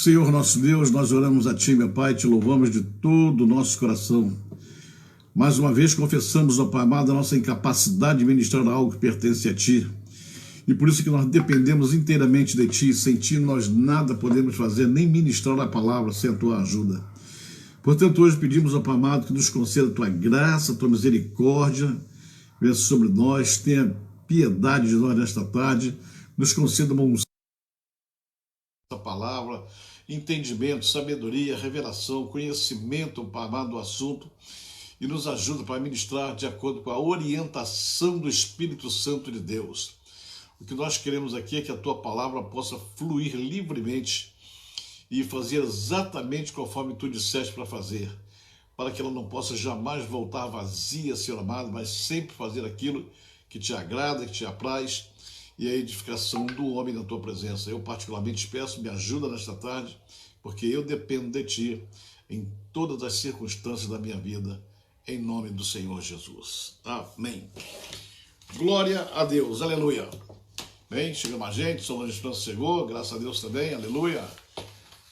Senhor nosso Deus, nós oramos a Ti, meu Pai, te louvamos de todo o nosso coração. Mais uma vez confessamos, ó Pai amado, a nossa incapacidade de ministrar algo que pertence a Ti. E por isso que nós dependemos inteiramente de Ti. Sem Ti nós nada podemos fazer, nem ministrar a palavra sem a Tua ajuda. Portanto, hoje pedimos, ó Pai amado, que nos conceda a Tua graça, a Tua misericórdia, venha sobre nós, tenha piedade de nós nesta tarde, nos conceda uma unção da palavra, entendimento, sabedoria, revelação, conhecimento, Pai amado, do assunto, e nos ajuda para ministrar de acordo com a orientação do Espírito Santo de Deus. O que nós queremos aqui é que a Tua palavra possa fluir livremente e fazer exatamente conforme Tu disseste para fazer, para que ela não possa jamais voltar vazia, Senhor amado, mas sempre fazer aquilo que Te agrada, que Te apraz, e a edificação do homem na Tua presença. Eu particularmente te peço, me ajuda nesta tarde, porque eu dependo de Ti em todas as circunstâncias da minha vida, em nome do Senhor Jesus. Amém. Glória a Deus, aleluia. Bem, chega mais gente, Solange França chegou, graças a Deus também, aleluia.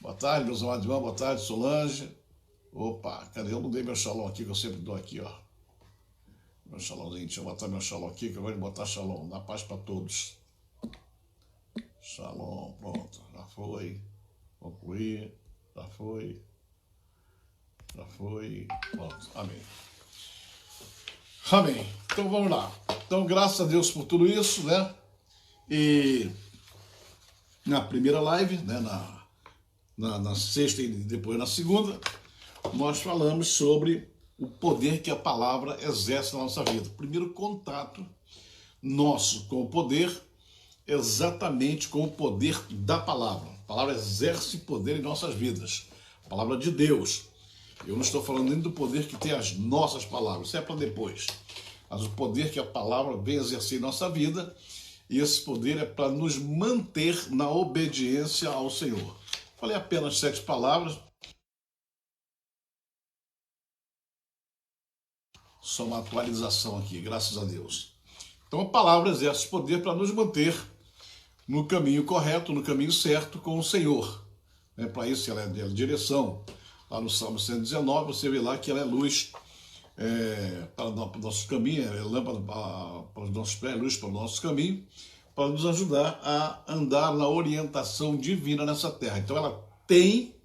Boa tarde, meus amados irmãos, boa tarde, Solange. Opa, cadê? Eu não dei meu xalão aqui, que eu sempre dou aqui, ó. Meu xalãozinho, deixa eu botar meu xalão aqui, que eu vou botar xalão. Dá paz para todos. Xalom, pronto, já foi. Concluir, já foi. Já foi. Pronto, amém. Amém. Então vamos lá. Então, graças a Deus por tudo isso, né? E na primeira live, né? Na sexta e depois na segunda, nós falamos sobre o poder que a palavra exerce na nossa vida. O primeiro contato nosso com o poder, exatamente com o poder da palavra. A palavra exerce poder em nossas vidas. A palavra de Deus. Eu não estou falando nem do poder que tem as nossas palavras, isso é para depois. Mas o poder que a palavra vem exercer em nossa vida, e esse poder é para nos manter na obediência ao Senhor. Falei apenas 7 palavras. Só uma atualização aqui, graças a Deus. Então a palavra exerce poder para nos manter no caminho correto, no caminho certo com o Senhor. Para isso ela é de direção. Lá no Salmo 119 você vê lá que ela é luz para o nosso caminho, é lâmpada para os nossos pés, luz para o nosso caminho, para nos ajudar a andar na orientação divina nessa terra. Então ela tem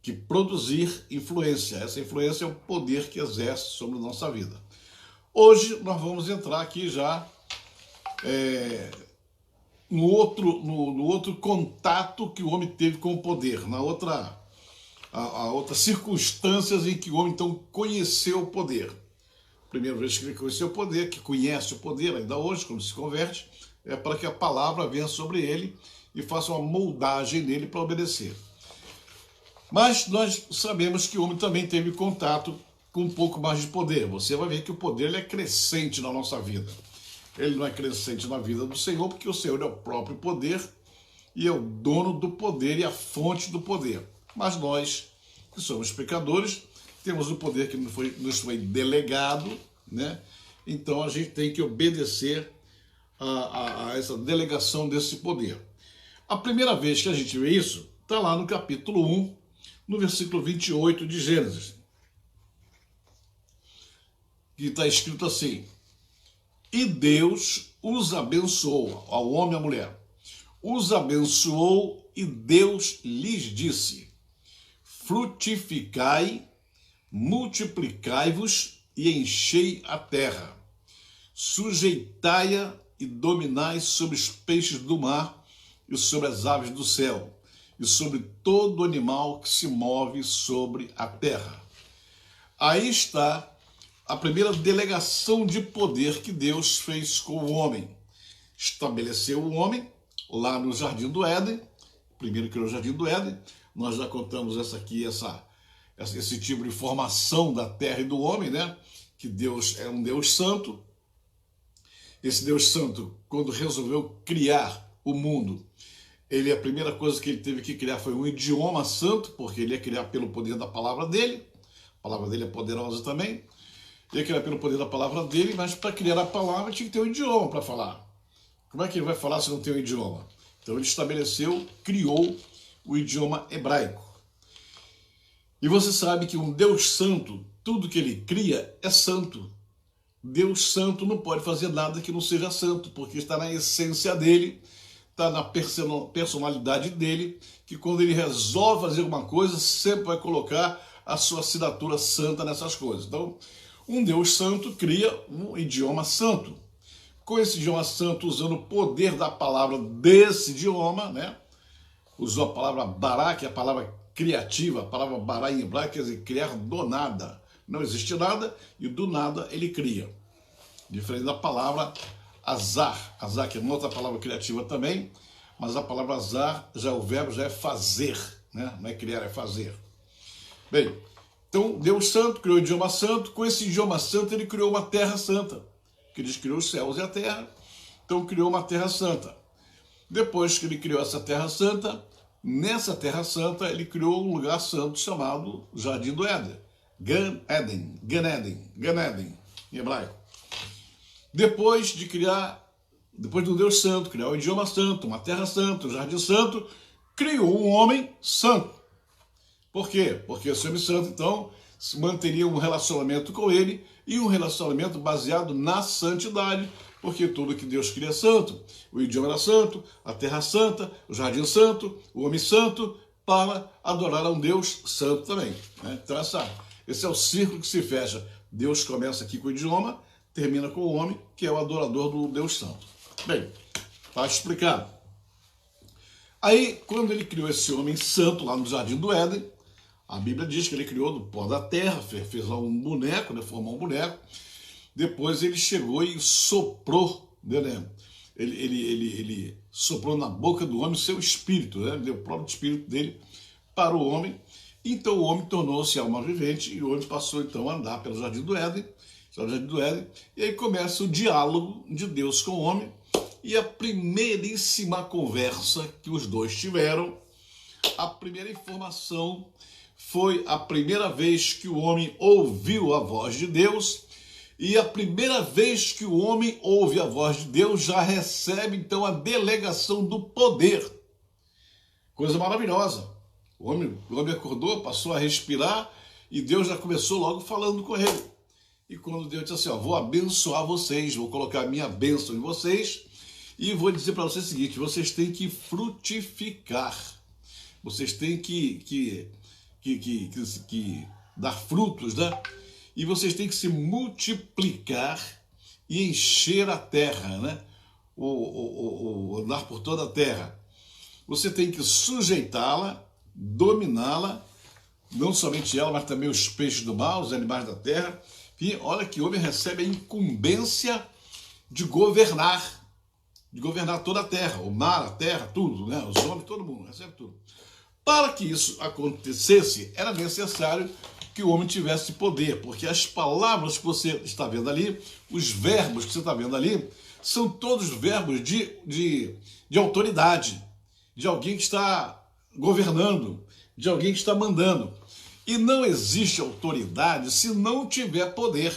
que produzir influência. Essa influência é o poder que exerce sobre a nossa vida. Hoje nós vamos entrar aqui já no outro contato que o homem teve com o poder, na outra circunstâncias em que o homem então conheceu o poder. Primeira vez que ele conheceu o poder, que conhece o poder, ainda hoje, quando se converte, é para que a palavra venha sobre ele e faça uma moldagem nele para obedecer. Mas nós sabemos que o homem também teve contato com um pouco mais de poder. Você vai ver que o poder ele é crescente na nossa vida. Ele não é crescente na vida do Senhor, porque o Senhor é o próprio poder e é o dono do poder e a fonte do poder. Mas nós, que somos pecadores, temos o poder que nos foi delegado, né? Então a gente tem que obedecer a essa delegação desse poder. A primeira vez que a gente vê isso está lá no capítulo 1, no versículo 28 de Gênesis, que está escrito assim: e Deus os abençoou, ao homem e à mulher, os abençoou e Deus lhes disse: frutificai, multiplicai-vos e enchei a terra, sujeitai-a e dominai sobre os peixes do mar e sobre as aves do céu, e sobre todo animal que se move sobre a terra. Aí está a primeira delegação de poder que Deus fez com o homem. Estabeleceu o homem lá no Jardim do Éden, primeiro criou o Jardim do Éden. Nós já contamos esse tipo de formação da terra e do homem, né? Que Deus é um Deus santo. Esse Deus santo, quando resolveu criar o mundo, a primeira coisa que ele teve que criar foi um idioma santo, porque ele ia criar pelo poder da palavra dele. A palavra dele é poderosa também. Ele ia criar pelo poder da palavra dele, mas para criar a palavra tinha que ter um idioma para falar. Como é que ele vai falar se não tem um idioma? Então ele estabeleceu, criou o idioma hebraico. E você sabe que um Deus santo, tudo que ele cria é santo. Deus santo não pode fazer nada que não seja santo, porque está na essência dele, está na personalidade dele, que quando ele resolve fazer alguma coisa, sempre vai colocar a sua assinatura santa nessas coisas. Então, um Deus santo cria um idioma santo. Com esse idioma santo, usando o poder da palavra desse idioma, né? Usou a palavra bará, que é a palavra criativa, a palavra bará em hebraico quer dizer criar do nada. Não existe nada e do nada ele cria. Diferente da palavra azar. Azar, que é uma outra palavra criativa também, mas a palavra azar, o verbo já é fazer, né? Não é criar, é fazer. Bem, então Deus santo criou o idioma santo, com esse idioma santo ele criou uma terra santa, que ele criou os céus e a terra, então criou uma terra santa. Depois que ele criou essa terra santa, nessa terra santa ele criou um lugar santo chamado Jardim do Éden, Gan Eden, em hebraico. Depois do Deus santo, criar o idioma santo, uma terra santa, um jardim santo, criou um homem santo. Por quê? Porque esse homem santo, então, manteria um relacionamento com ele e um relacionamento baseado na santidade, porque tudo que Deus cria é santo. O idioma era santo, a terra santa, o jardim santo, o homem santo, para adorar a um Deus santo também, né? Então esse é o círculo que se fecha. Deus começa aqui com o idioma, termina com o homem, que é o adorador do Deus santo. Bem, está explicado. Aí, quando ele criou esse homem santo lá no Jardim do Éden, a Bíblia diz que ele criou do pó da terra, fez lá um boneco, né, formou um boneco. Depois ele chegou e soprou, né? Ele soprou na boca do homem o seu espírito, né? Deu o próprio espírito dele para o homem. Então o homem tornou-se alma vivente e o homem passou então a andar pelo Jardim do Éden, e aí começa o diálogo de Deus com o homem, e a primeiríssima conversa que os dois tiveram, a primeira informação foi a primeira vez que o homem ouviu a voz de Deus, e a primeira vez que o homem ouve a voz de Deus já recebe então a delegação do poder. Coisa maravilhosa. O homem acordou, passou a respirar e Deus já começou logo falando com ele. E quando Deus disse assim, ó, vou abençoar vocês, vou colocar a minha bênção em vocês e vou dizer para vocês o seguinte, vocês têm que frutificar, vocês têm que dar frutos, né? E vocês têm que se multiplicar e encher a terra, né? Andar por toda a terra. Você tem que sujeitá-la, dominá-la, não somente ela, mas também os peixes do mar, os animais da terra. E olha que o homem recebe a incumbência de governar toda a terra, o mar, a terra, tudo, né? Os homens, todo mundo, recebe tudo. Para que isso acontecesse, era necessário que o homem tivesse poder, porque as palavras que você está vendo ali, os verbos que você está vendo ali, são todos verbos de autoridade, de alguém que está governando, de alguém que está mandando. E não existe autoridade se não tiver poder.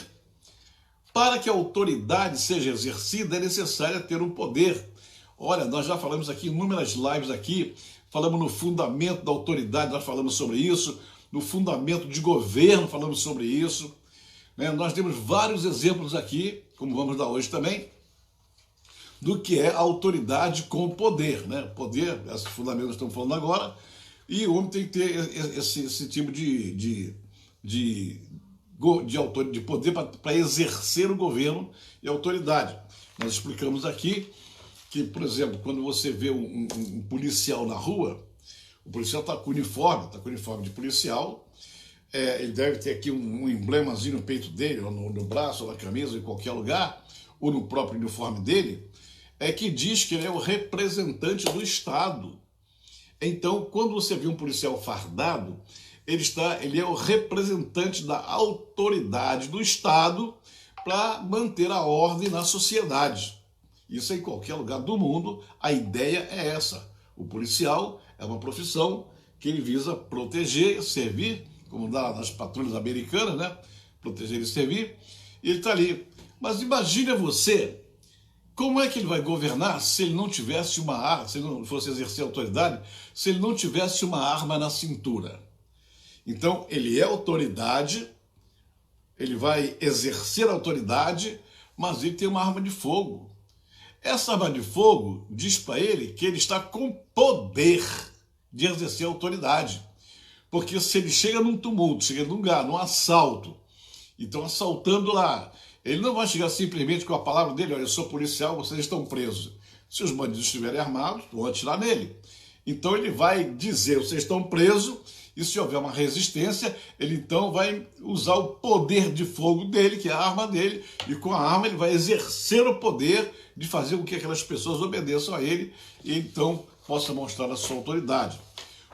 Para que a autoridade seja exercida, é necessário ter um poder. Olha, nós já falamos aqui, inúmeras lives aqui, falamos no fundamento da autoridade, nós falamos sobre isso, no fundamento de governo, falamos sobre isso. Né? Nós temos vários exemplos aqui, como vamos dar hoje também, do que é a autoridade com poder. Né? Poder, esse fundamento que nós estamos falando agora, e o homem tem que ter esse tipo de poder para exercer o governo e a autoridade. Nós explicamos aqui que, por exemplo, quando você vê um policial na rua, o policial está com uniforme de policial, ele deve ter aqui um emblemazinho no peito dele, ou no braço, ou na camisa, ou em qualquer lugar, ou no próprio uniforme dele, que diz que ele é o representante do Estado. Então, quando você vê um policial fardado, ele é o representante da autoridade do Estado para manter a ordem na sociedade. Isso em qualquer lugar do mundo, a ideia é essa. O policial é uma profissão que ele visa proteger, servir, como dá nas patrulhas americanas, né? Proteger e servir, e ele está ali. Mas imagine você Como é que ele vai governar se ele não tivesse uma arma, se ele não fosse exercer autoridade, se ele não tivesse uma arma na cintura? Então, ele é autoridade, ele vai exercer autoridade, mas ele tem uma arma de fogo. Essa arma de fogo diz para ele que ele está com poder de exercer autoridade. Porque se ele chega num tumulto, chega num lugar, num assalto, e estão assaltando lá, ele não vai chegar simplesmente com a palavra dele: olha, eu sou policial, vocês estão presos. Se os bandidos estiverem armados, vão atirar nele. Então ele vai dizer: vocês estão presos, e se houver uma resistência, ele então vai usar o poder de fogo dele, que é a arma dele, e com a arma ele vai exercer o poder de fazer com que aquelas pessoas obedeçam a ele, e então possa mostrar a sua autoridade.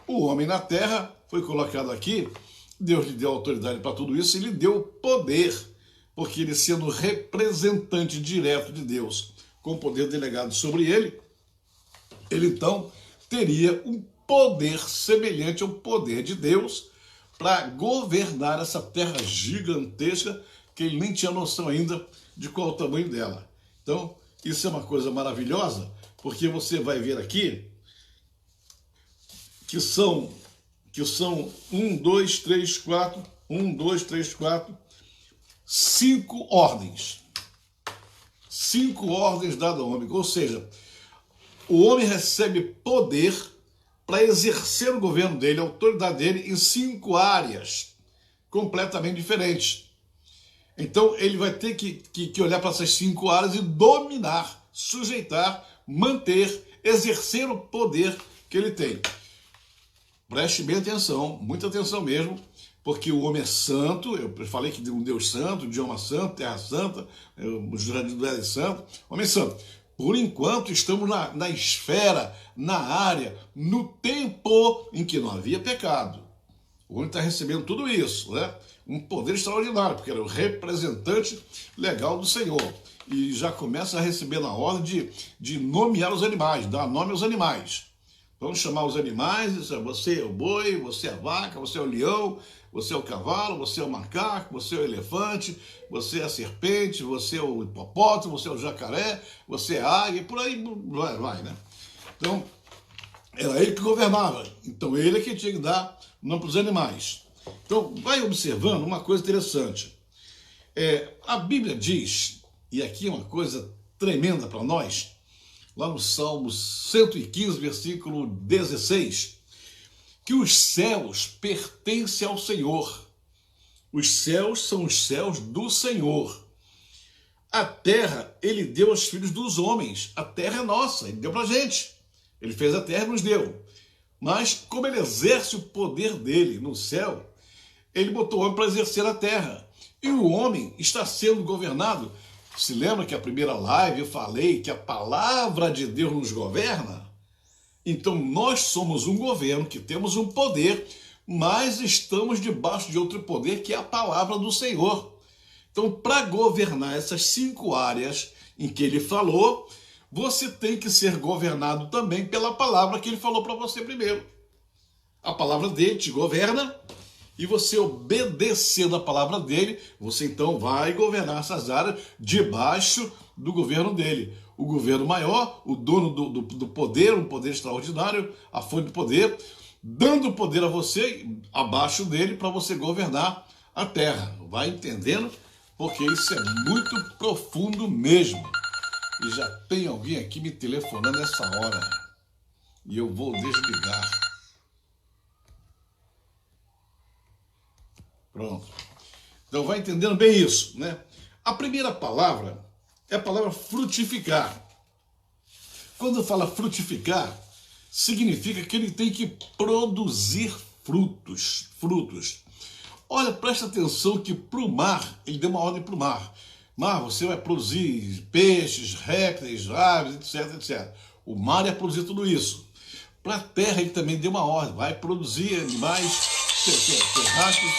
O homem na terra foi colocado aqui, Deus lhe deu autoridade para tudo isso, e lhe deu poder, porque ele, sendo representante direto de Deus, com poder delegado sobre ele, ele então teria um poder semelhante ao poder de Deus para governar essa terra gigantesca, que ele nem tinha noção ainda de qual o tamanho dela. Então, isso é uma coisa maravilhosa, porque você vai ver aqui que são 5 ordens. 5 ordens dadas ao homem. Ou seja, o homem recebe poder para exercer o governo dele, a autoridade dele, em 5 áreas completamente diferentes. Então, ele vai ter que olhar para essas 5 áreas e dominar, sujeitar, manter, exercer o poder que ele tem. Preste bem atenção, muita atenção mesmo, porque o homem é santo. Eu falei que de um Deus santo, idioma santo, terra santa, o jardim do Éden santo, homem santo. Por enquanto estamos na esfera, na área, no tempo em que não havia pecado. O homem está recebendo tudo isso, né? Um poder extraordinário, porque era o representante legal do Senhor. E já começa a receber na ordem de nomear os animais, dar nome aos animais. Vamos chamar os animais: você é o boi, você é a vaca, você é o leão, você é o cavalo, você é o macaco, você é o elefante, você é a serpente, você é o hipopótamo, você é o jacaré, você é a águia, e por aí vai, né? Então, era ele que governava. Então, ele é que tinha que dar nome para os animais. Então, vai observando uma coisa interessante. A Bíblia diz, e aqui é uma coisa tremenda para nós, lá no Salmo 115, versículo 16, que os céus pertencem ao Senhor. Os céus são os céus do Senhor. A terra ele deu aos filhos dos homens. A terra é nossa, ele deu para a gente. Ele fez a terra e nos deu. Mas como ele exerce o poder dele no céu, ele botou o homem para exercer a terra. E o homem está sendo governado. Se lembra que a primeira live eu falei que a palavra de Deus nos governa? Então nós somos um governo que temos um poder, mas estamos debaixo de outro poder, que é a palavra do Senhor. Então, para governar essas 5 áreas em que ele falou, você tem que ser governado também pela palavra que ele falou para você primeiro. A palavra dele te governa, e você, obedecendo a palavra dele, você então vai governar essas áreas debaixo do governo dele. O governo maior, o dono do poder, um poder extraordinário, a fonte do poder, dando poder a você, abaixo dele, para você governar a terra. Vai entendendo? Porque isso é muito profundo mesmo. E já tem alguém aqui me telefonando nessa hora. E eu vou desligar. Pronto. Então vai entendendo bem isso, né? A primeira palavra é a palavra frutificar. Quando fala frutificar, significa que ele tem que produzir frutos. Olha, presta atenção que para o mar, ele deu uma ordem para o mar. Mar, você vai produzir peixes, répteis, aves, etc. O mar ia produzir tudo isso. Para a terra, ele também deu uma ordem. Vai produzir animais terráqueos,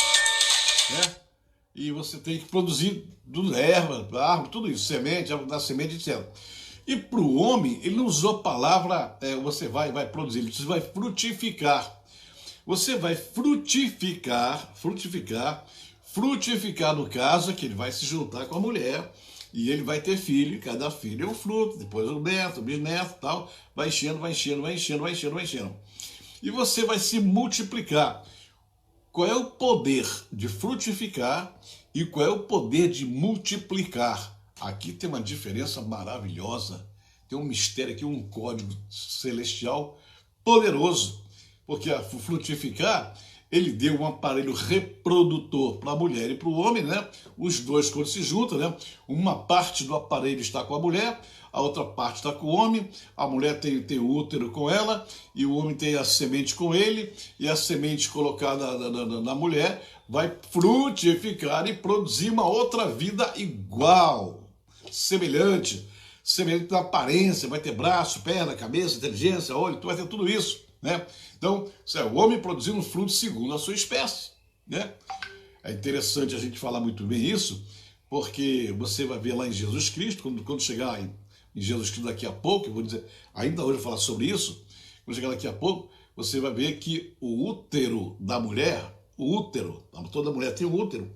né? E você tem que produzir erva, árvore, tudo isso, semente, árvore da semente, etc. E para o homem, ele não usou a palavra você vai produzir, ele disse vai frutificar. Você vai frutificar no caso é que ele vai se juntar com a mulher, E ele vai ter filho, e cada filho é um fruto, depois o neto, o bisneto, tal, vai enchendo, vai enchendo, vai enchendo, vai enchendo, vai enchendo. E você vai se multiplicar. Qual é o poder de frutificar e qual é o poder de multiplicar? Aqui tem uma diferença maravilhosa, tem um mistério aqui, um código celestial poderoso, porque a frutificar, ele deu um aparelho reprodutor para a mulher e para o homem, né? Os dois quando se juntam, né? Uma parte do aparelho está com a mulher, a outra parte está com o homem, a mulher tem o útero com ela, e o homem tem a semente com ele, e a semente colocada na mulher vai frutificar e produzir uma outra vida igual, semelhante na aparência, vai ter braço, perna, cabeça, inteligência, olho, tu vai ter tudo isso, né? Então, isso é o homem produzindo um fruto segundo a sua espécie, né? É interessante a gente falar muito bem isso, porque você vai ver lá em Jesus Cristo, quando chegar em Jesus Cristo daqui a pouco, eu vou dizer, ainda hoje eu vou falar sobre isso, quando chegar daqui a pouco, você vai ver que o útero da mulher, toda mulher tem um útero,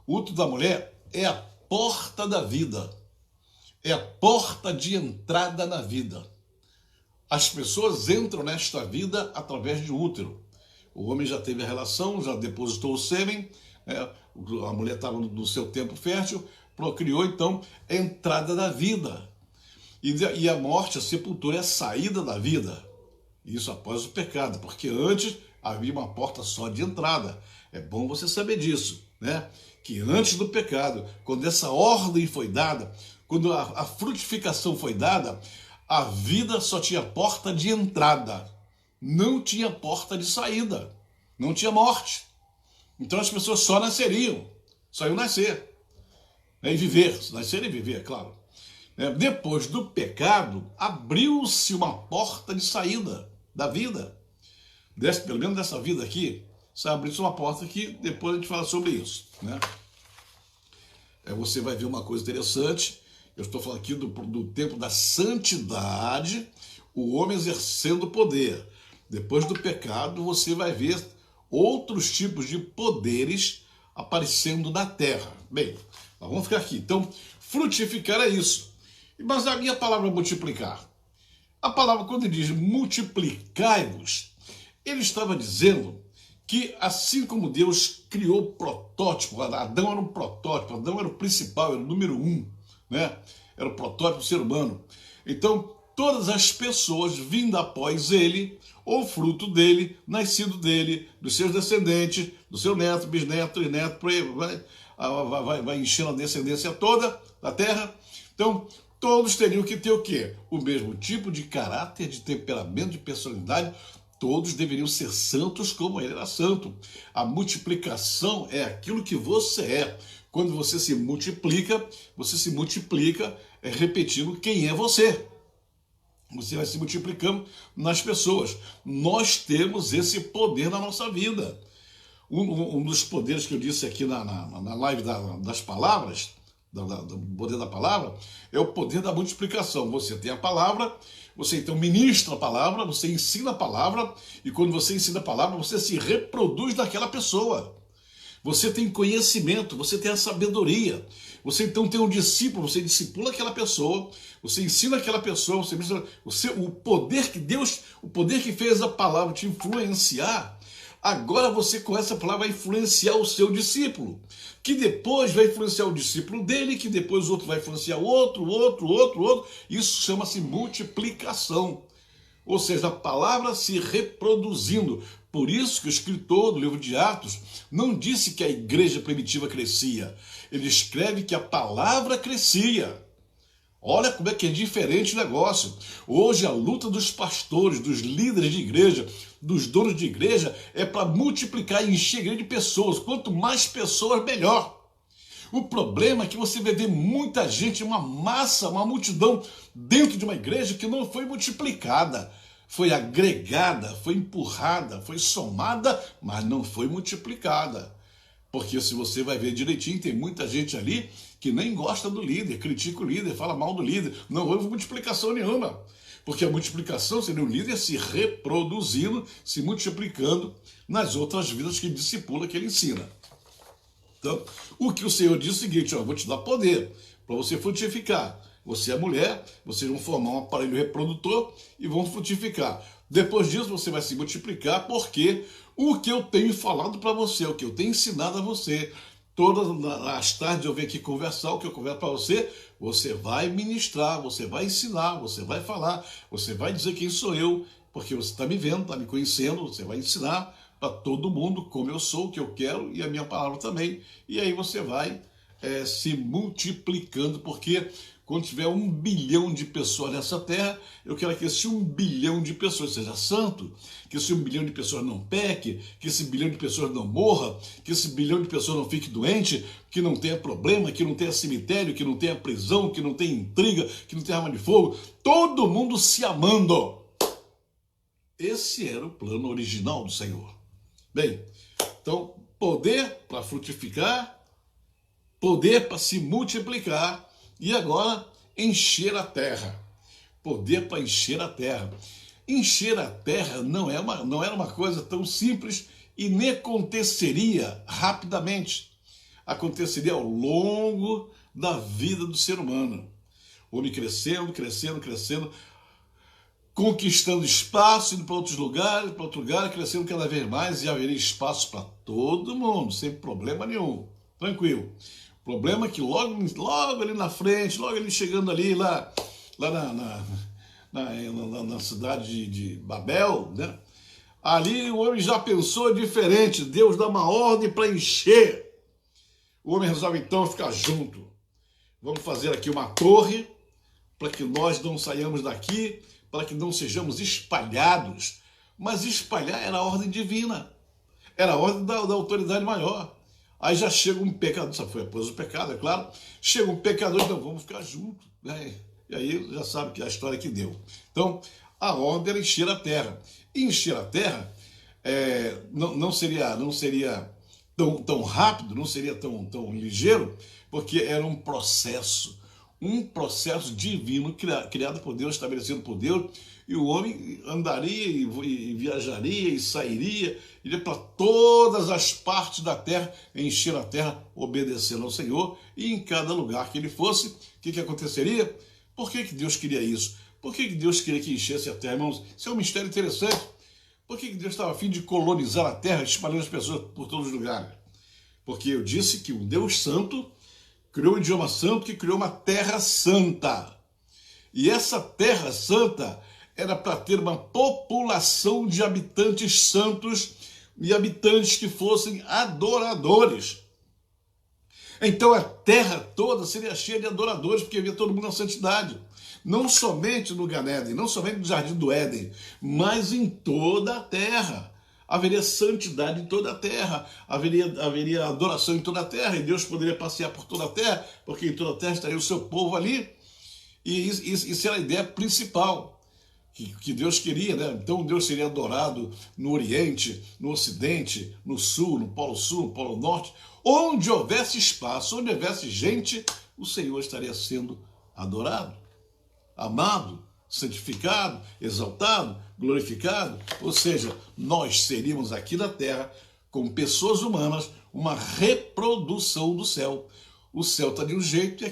o útero da mulher é a porta da vida, é a porta de entrada na vida. As pessoas entram nesta vida através de um útero. O homem já teve a relação, já depositou o sêmen, a mulher estava no seu tempo fértil, procriou, então, é a entrada da vida. E a morte, a sepultura, é a saída da vida. Isso após o pecado, porque antes havia uma porta só de entrada. É bom você saber disso, né? Que antes do pecado, quando essa ordem foi dada, quando a frutificação foi dada, a vida só tinha porta de entrada, não tinha porta de saída, não tinha morte. Então as pessoas só nasceriam, só iam nascer, né, e viver, nascer e viver, é claro. Depois do pecado, abriu-se uma porta de saída da vida, pelo menos dessa vida aqui, abriu-se uma porta que depois a gente fala sobre isso, né? Você vai ver uma coisa interessante. Eu estou falando aqui do tempo da santidade, o homem exercendo poder. Depois do pecado, você vai ver outros tipos de poderes aparecendo na terra. Bem, vamos ficar aqui. Então, frutificar é isso. Mas a minha palavra multiplicar, a palavra quando ele diz multiplicai-vos, ele estava dizendo que assim como Deus criou o protótipo, Adão era um protótipo, Adão era o principal, era o número 1, né? Era o protótipo do ser humano. Então, todas as pessoas vindo após ele, ou fruto dele, nascido dele, dos seus descendentes, do seu neto, bisneto e neto, vai enchendo a descendência toda da terra. Então, todos teriam que ter o quê? O mesmo tipo de caráter, de temperamento, de personalidade. Todos deveriam ser santos como ele era santo. A multiplicação é aquilo que você é. Quando você se multiplica repetindo quem é você. Você vai se multiplicando nas pessoas. Nós temos esse poder na nossa vida. Um dos poderes que eu disse aqui na live das palavras, do poder da palavra, é o poder da multiplicação. Você tem a palavra, você então ministra a palavra, você ensina a palavra, e quando você ensina a palavra, você se reproduz naquela pessoa. Você tem conhecimento, você tem a sabedoria. Você então tem um discípulo, você discipula aquela pessoa, você ensina aquela pessoa, o poder que Deus, o poder que fez a palavra te influenciar, agora você com essa palavra vai influenciar o seu discípulo, que depois vai influenciar o discípulo dele, que depois o outro vai influenciar o outro. Isso chama-se multiplicação. Ou seja, a palavra se reproduzindo. Por isso que o escritor do livro de Atos não disse que a igreja primitiva crescia. Ele escreve que a palavra crescia. Olha como é que é diferente o negócio. Hoje a luta dos pastores, dos líderes de igreja, dos donos de igreja, é para multiplicar e encher grande de pessoas. Quanto mais pessoas, melhor. O problema é que você vai ver muita gente, uma massa, uma multidão dentro de uma igreja que não foi multiplicada. Foi agregada, foi empurrada, foi somada, mas não foi multiplicada. Porque se você vai ver direitinho, tem muita gente ali que nem gosta do líder, critica o líder, fala mal do líder. Não houve multiplicação nenhuma. Porque a multiplicação seria o líder se reproduzindo, se multiplicando nas outras vidas que ele discipula, que ele ensina. Então, o que o Senhor disse é o seguinte, ó, eu vou te dar poder para você frutificar. Você é mulher, vocês vão formar um aparelho reprodutor e vão frutificar. Depois disso você vai se multiplicar, porque o que eu tenho falado para você, o que eu tenho ensinado a você, todas as tardes eu venho aqui conversar, o que eu converso para você, você vai ministrar, você vai ensinar, você vai falar, você vai dizer quem sou eu, porque você está me vendo, está me conhecendo, você vai ensinar para todo mundo como eu sou, o que eu quero e a minha palavra também. E aí você vai se multiplicando, porque quando tiver 1 bilhão de pessoas nessa terra, eu quero que esse 1 bilhão de pessoas seja santo, que esse 1 bilhão de pessoas não peque, que esse 1 bilhão de pessoas não morra, que esse 1 bilhão de pessoas não fique doente, que não tenha problema, que não tenha cemitério, que não tenha prisão, que não tenha intriga, que não tenha arma de fogo, todo mundo se amando. Esse era o plano original do Senhor. Bem, então, poder para frutificar, poder para se multiplicar e agora encher a terra. Poder para encher a terra. Encher a terra não era uma coisa tão simples e nem aconteceria rapidamente. Aconteceria ao longo da vida do ser humano. O homem crescendo, crescendo, crescendo, conquistando espaço, indo para outros lugares, para outro lugar, crescendo cada vez mais, e haveria espaço para todo mundo, sem problema nenhum, tranquilo. O problema é que logo ali na frente, logo ali chegando ali, lá na cidade de Babel, né? Ali o homem já pensou diferente, Deus dá uma ordem para encher. O homem resolve então ficar junto. Vamos fazer aqui uma torre, para que nós não saiamos daqui, para que não sejamos espalhados. Mas espalhar era a ordem divina, era a ordem da autoridade maior. Aí já chega um pecador, só foi após o pecado, é claro, chega um pecador, então vamos ficar juntos, né? E aí já sabe que a história que deu. Então, a ordem era encher a terra. E encher a terra não seria tão rápido, não seria tão ligeiro, porque era um processo divino criado por Deus, estabelecido por Deus, e o homem andaria e viajaria e sairia, iria para todas as partes da terra, encher a terra, obedecendo ao Senhor, e em cada lugar que ele fosse, o que aconteceria? Por que Deus queria isso? Por que Deus queria que enchesse a terra, irmãos? Isso é um mistério interessante. Por que Deus estava a fim de colonizar a terra, espalhando as pessoas por todos os lugares? Porque eu disse que um Deus santo criou um idioma santo, que criou uma terra santa. E essa terra santa era para ter uma população de habitantes santos e habitantes que fossem adoradores. Então a terra toda seria cheia de adoradores, porque havia todo mundo na santidade. Não somente no Gan Eden, não somente no Jardim do Éden, mas em toda a terra. Haveria santidade em toda a terra, haveria adoração em toda a terra, e Deus poderia passear por toda a terra, porque em toda a terra estaria o seu povo ali. E isso era a ideia principal que Deus queria, né? Então Deus seria adorado no Oriente, no Ocidente, no Sul, no Polo Norte. Onde houvesse espaço, onde houvesse gente, o Senhor estaria sendo adorado, amado, santificado, exaltado, glorificado. Ou seja, nós seríamos aqui na terra, como pessoas humanas, uma reprodução do céu. O céu está de um jeito e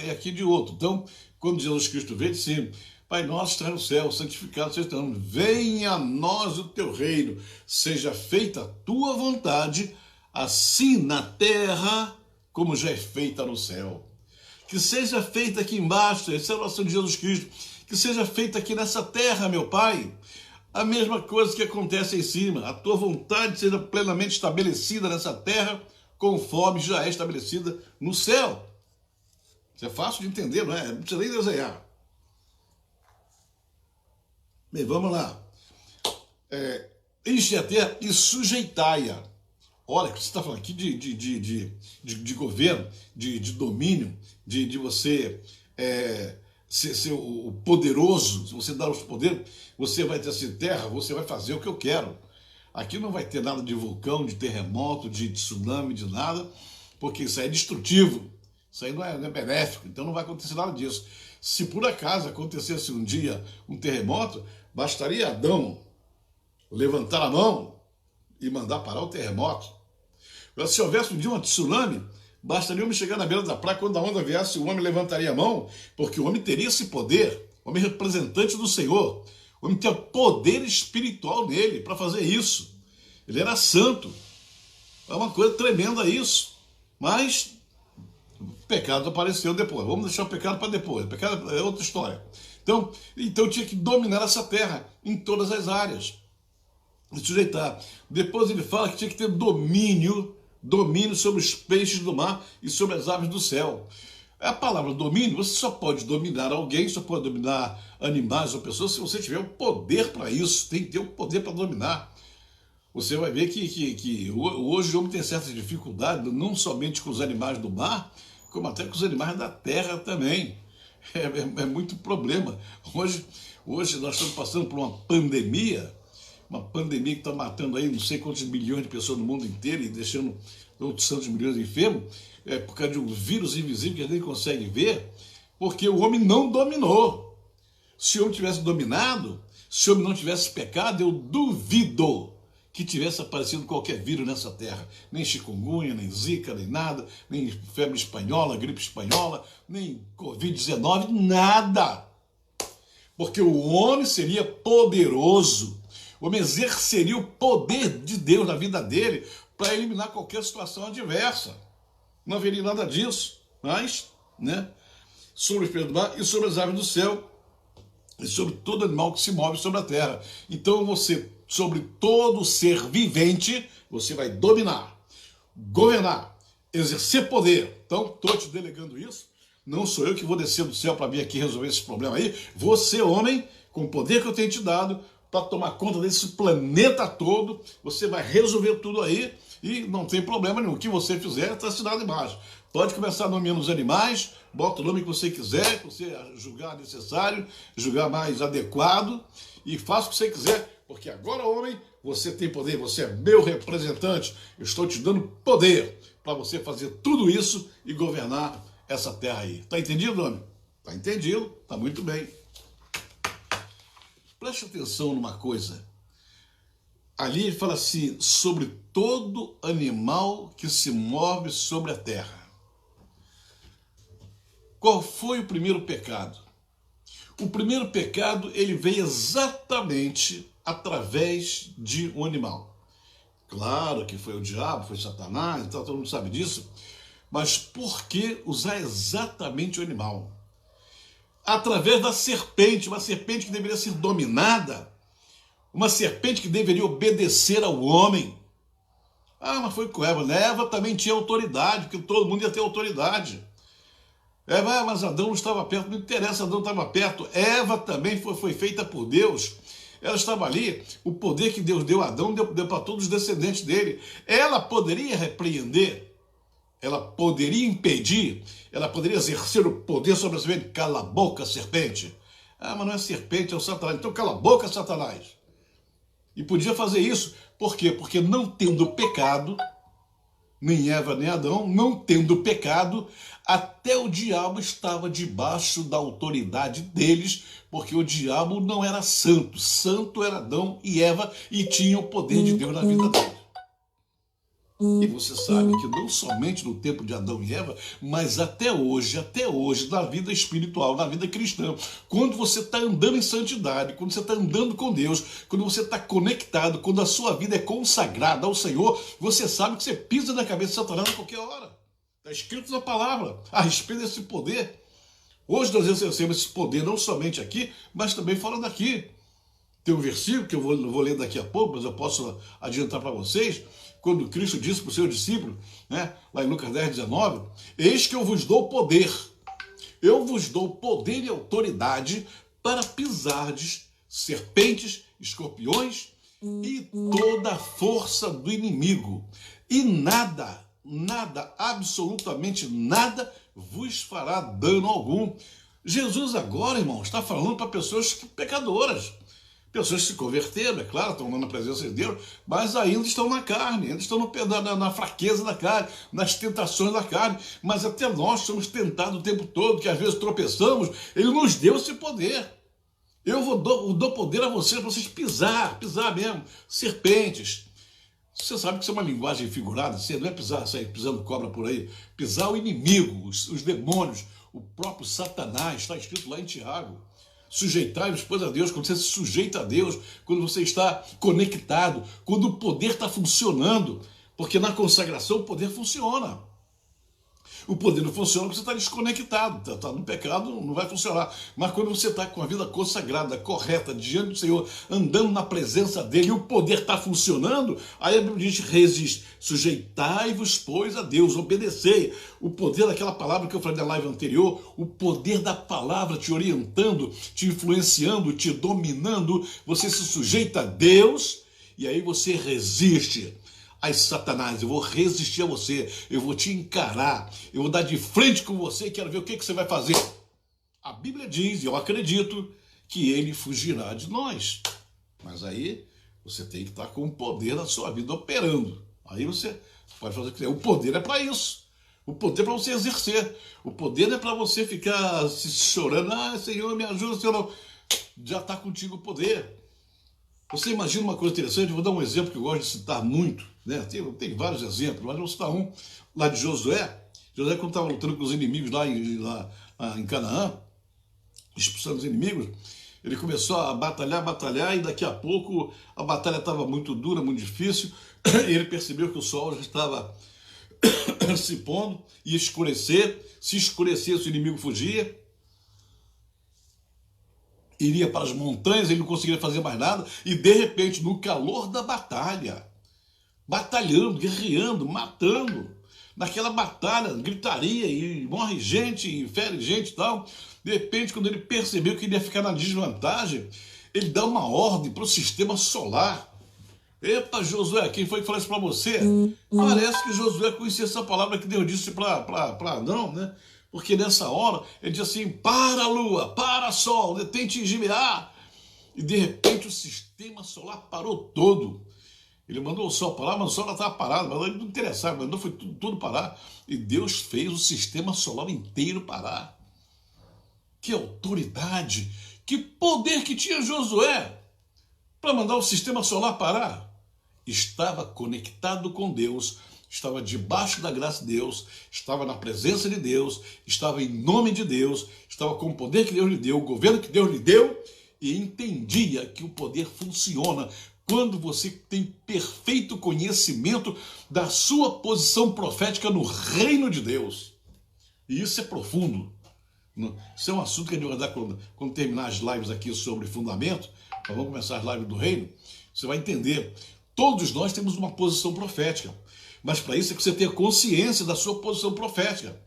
aqui de outro. Então, quando Jesus Cristo veio, disse: Pai nosso está no céu, santificado seja o teu nome, venha a nós o teu reino, seja feita a tua vontade, assim na terra como já é feita no céu. Que seja feita aqui embaixo, essa é a oração de Jesus Cristo, que seja feita aqui nessa terra, meu Pai, a mesma coisa que acontece em cima, a tua vontade seja plenamente estabelecida nessa terra, conforme já é estabelecida no céu. Isso é fácil de entender, não é? Não precisa nem desenhar. Bem, vamos lá. Enche a terra e sujeitai-a. Olha, você está falando aqui de governo, de domínio, de você ser o poderoso. Se você dar os poderes, você vai ter assim, terra, você vai fazer o que eu quero. Aqui não vai ter nada de vulcão, de terremoto, de tsunami, de nada, porque isso aí é destrutivo. Isso aí não é benéfico, então não vai acontecer nada disso. Se por acaso acontecesse um dia um terremoto, bastaria Adão levantar a mão e mandar parar o terremoto. Se houvesse um dia um tsunami, bastaria o homem chegar na beira da praia, quando a onda viesse, o homem levantaria a mão, porque o homem teria esse poder, o homem representante do Senhor, o homem tinha poder espiritual nele para fazer isso. Ele era santo. É uma coisa tremenda isso. Mas o pecado apareceu depois. Vamos deixar o pecado para depois. O pecado é outra história. Então tinha que dominar essa terra em todas as áreas. E sujeitar. Depois ele fala que tinha que ter domínio sobre os peixes do mar e sobre as aves do céu. A palavra domínio, você só pode dominar alguém, só pode dominar animais ou pessoas se você tiver o poder para isso. Tem que ter o poder para dominar. Você vai ver que hoje o homem tem certa dificuldade, não somente com os animais do mar, como até com os animais da terra também. É muito problema. Hoje nós estamos passando por uma pandemia que está matando aí não sei quantos milhões de pessoas no mundo inteiro e deixando outros tantos milhões enfermos, por causa de um vírus invisível que a gente nem consegue ver, porque o homem não dominou. Se o homem tivesse dominado, se o homem não tivesse pecado, eu duvido que tivesse aparecido qualquer vírus nessa terra. Nem chikungunya, nem zika, nem nada, nem febre espanhola, gripe espanhola, nem Covid-19, nada. Porque o homem seria poderoso. O homem exerceria o poder de Deus na vida dele para eliminar qualquer situação adversa. Não haveria nada disso. Mas, sobre os peixes do mar e sobre as aves do céu, e sobre todo animal que se move sobre a terra. Então sobre todo ser vivente, você vai dominar, governar, exercer poder. Então, estou te delegando isso. Não sou eu que vou descer do céu para vir aqui resolver esse problema aí. Você, homem, com o poder que eu tenho te dado, para tomar conta desse planeta todo, você vai resolver tudo aí e não tem problema nenhum. O que você fizer está assinado embaixo. Pode começar nomeando os animais, bota o nome que você quiser, que você julgar necessário, julgar mais adequado, e faça o que você quiser, porque agora, homem, você tem poder, você é meu representante, eu estou te dando poder para você fazer tudo isso e governar essa terra aí. Tá entendido, homem? Tá entendido, tá muito bem. Preste atenção numa coisa. Ali ele fala assim, sobre todo animal que se move sobre a terra. Qual foi o primeiro pecado? O primeiro pecado, ele veio exatamente através de um animal. Claro que foi o diabo, foi Satanás, então todo mundo sabe disso. Mas por que usar exatamente o animal? Através da serpente, uma serpente que deveria ser dominada, uma serpente que deveria obedecer ao homem. Ah, mas foi com Eva. Eva também tinha autoridade, porque todo mundo ia ter autoridade. Eva, mas Adão não estava perto, não interessa, Adão estava perto. Eva também foi feita por Deus. Ela estava ali, o poder que Deus deu a Adão deu para todos os descendentes dele. Ela poderia repreender, ela poderia impedir, ela poderia exercer o poder sobre a serpente. Cala a boca, serpente. Ah, mas não é serpente, é o Satanás. Então cala a boca, Satanás. E podia fazer isso. Por quê? Porque não tendo pecado, nem Eva nem Adão, não tendo pecado, até o diabo estava debaixo da autoridade deles, porque o diabo não era santo. Santo era Adão e Eva e tinha o poder de Deus na vida deles. E você sabe que não somente no tempo de Adão e Eva, mas até hoje, na vida espiritual, na vida cristã, quando você está andando em santidade, quando você está andando com Deus, quando você está conectado, quando a sua vida é consagrada ao Senhor, você sabe que você pisa na cabeça de Satanás a qualquer hora. Está escrito na palavra a respeito desse poder. Hoje nós exercemos esse poder não somente aqui, mas também fora daqui. Tem um versículo que eu vou ler daqui a pouco, mas eu posso adiantar para vocês, quando Cristo disse para os seus discípulos, lá em Lucas 10:19, eis que eu vos dou poder e autoridade para pisardes serpentes, escorpiões e toda a força do inimigo. E nada, absolutamente nada, vos fará dano algum. Jesus agora, irmão, está falando para pessoas pecadoras. Pessoas que se converteram, é claro, estão na presença de Deus, mas ainda estão na carne, ainda estão na fraqueza da carne, nas tentações da carne. Mas até nós somos tentados o tempo todo, que às vezes tropeçamos. Ele nos deu esse poder. Eu dou poder a vocês, para vocês pisar mesmo, serpentes. Você sabe que isso é uma linguagem figurada, você não é sair pisando cobra por aí, pisar o inimigo, os demônios, o próprio Satanás, está escrito lá em Tiago. Sujeitai-vos, pois, a Deus. Quando você se sujeita a Deus, quando você está conectado, quando o poder está funcionando, porque na consagração o poder funciona. O poder não funciona porque você está desconectado, está no pecado, não vai funcionar. Mas quando você está com a vida consagrada, correta, diante do Senhor, andando na presença dele, e o poder está funcionando, aí a Bíblia diz, resiste, sujeitai-vos, pois, a Deus, obedecei. O poder daquela palavra que eu falei na live anterior, o poder da palavra te orientando, te influenciando, te dominando, você se sujeita a Deus, e aí você resiste. Ai, Satanás, eu vou resistir a você, eu vou te encarar, eu vou dar de frente com você e quero ver o que você vai fazer. A Bíblia diz, e eu acredito, que ele fugirá de nós. Mas aí você tem que estar com o poder da sua vida operando. Aí você pode fazer o que quiser. O poder é para isso. O poder é para você exercer. O poder é para você ficar se chorando. Ah, Senhor, me ajuda, Senhor. Não. Já está contigo o poder. Você imagina uma coisa interessante, eu vou dar um exemplo que eu gosto de citar muito, né? Tem vários exemplos, mas eu vou citar um lá de Josué. Josué, quando estava lutando com os inimigos lá em Canaã, expulsando os inimigos, ele começou a batalhar, e daqui a pouco a batalha estava muito dura, muito difícil, e ele percebeu que o sol já estava se pondo, ia escurecer, se escurecesse o inimigo fugia, iria para as montanhas, ele não conseguiria fazer mais nada, e de repente, no calor da batalha, batalhando, guerreando, matando, naquela batalha, gritaria, e morre gente, e fere gente e tal, de repente, quando ele percebeu que ele ia ficar na desvantagem, ele dá uma ordem para o sistema solar. Epa, Josué, quem foi que falou isso para você? Parece que Josué conhecia essa palavra que Deus disse para Adão, né? Porque nessa hora ele diz assim, para lua, para sol, tente engimear. E de repente o sistema solar parou todo. Ele mandou o sol parar, mas o sol já estava parado, mas ele não interessava, mandou foi tudo parar. E Deus fez o sistema solar inteiro parar. Que autoridade, que poder que tinha Josué para mandar o sistema solar parar. Estava conectado com Deus, estava debaixo da graça de Deus, estava na presença de Deus, estava em nome de Deus, estava com o poder que Deus lhe deu, o governo que Deus lhe deu, e entendia que o poder funciona quando você tem perfeito conhecimento da sua posição profética no reino de Deus. E isso é profundo. Isso é um assunto que a gente vai dar quando terminar as lives aqui sobre fundamento. Nós vamos começar as lives do reino. Você vai entender. Todos nós temos uma posição profética. Mas para isso é que você tenha consciência da sua posição profética.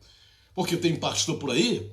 Porque tem pastor por aí